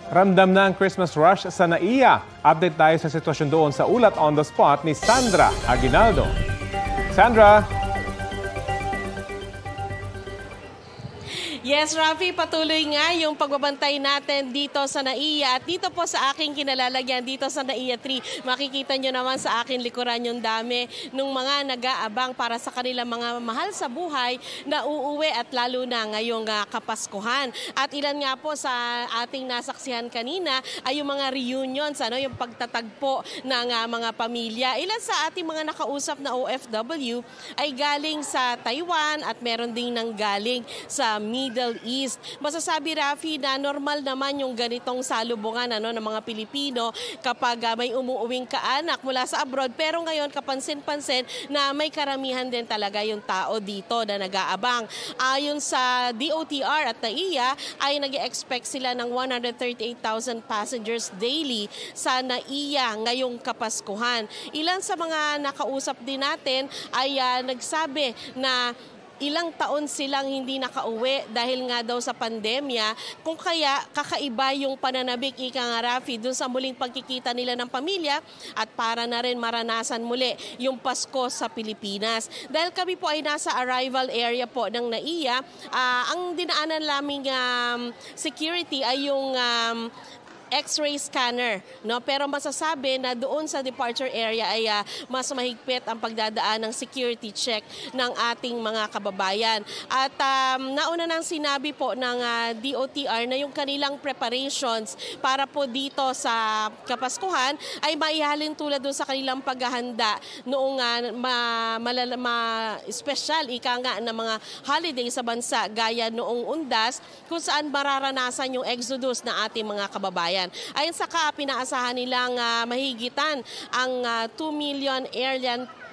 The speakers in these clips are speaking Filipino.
Ramdam na ang Christmas rush sa NAIA. Update tayo sa sitwasyon doon sa ulat on the spot ni Sandra Aguinaldo. Sandra! Yes, Rafi, patuloy nga yung pagbabantay natin dito sa NAIA. At dito po sa aking kinalalagyan, dito sa NAIA 3, makikita nyo naman sa akin likuran yung dami ng mga nag-aabang para sa kanilang mga mahal sa buhay na uuwi at lalo na ngayong Kapaskuhan. At ilan nga po sa ating nasaksihan kanina ay yung mga reunions, yung pagtatagpo ng mga pamilya. Ilan sa ating mga nakausap na OFW ay galing sa Taiwan at meron ding nang galing sa Middle East. Masasabi, Rafi, na normal naman yung ganitong salubungan ng mga Pilipino kapag may umuuwing kaanak mula sa abroad. Pero ngayon, kapansin-pansin na may karamihan din talaga yung tao dito na nag-aabang. Ayon sa DOTR at NAIA, ay nag-expect sila ng 138,000 passengers daily sa NAIA ngayong Kapaskuhan. Ilan sa mga nakausap din natin ay nagsabi na ilang taon silang hindi nakauwi dahil nga daw sa pandemya, kung kaya kakaiba yung pananabik, ika nga, Rafi, dun sa muling pagkikita nila ng pamilya at para na rin maranasan muli yung Pasko sa Pilipinas. Dahil kami po ay nasa arrival area po ng NAIA, ang dinaanan naming security ay yung X-ray scanner, pero masasabi na doon sa departure area ay mas mahigpit ang pagdadaan ng security check ng ating mga kababayan. At nauna nang sinabi po ng DOTR na yung kanilang preparations para po dito sa Kapaskuhan ay maihalin tulad doon sa kanilang paghahanda noong special na mga holiday sa bansa gaya noong Undas, kung saan mararanasan yung exodus na ating mga kababayan. Ayon sa CAAP, pinaasahan nilang mahigitan ang 2 million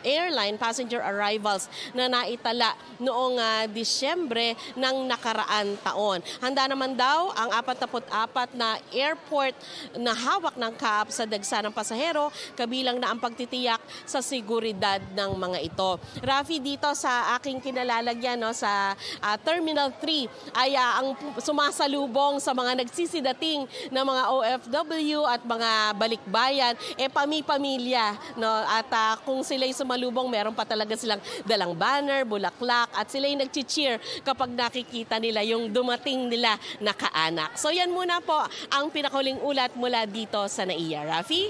airline passenger arrivals na naitala noong Disyembre ng nakaraan taon. Handa naman daw ang 44 na airport na hawak ng CAAP sa dagsa ng pasahero, kabilang na ang pagtitiyak sa seguridad ng mga ito. Rafi, dito sa aking kinalalagyan sa Terminal 3 ay ang sumasalubong sa mga nagsisidating na mga OFW at mga balikbayan, pamilya. At kung sila'y sumalubong, meron pa talaga silang dalang banner, bulaklak, at sila'y nag-cheer kapag nakikita nila yung dumating nila na kaanak. So yan muna po ang pinakahuling ulat mula dito sa NAIA. Rafi?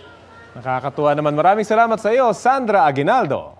Nakakatuwa naman. Maraming salamat sa iyo, Sandra Aguinaldo.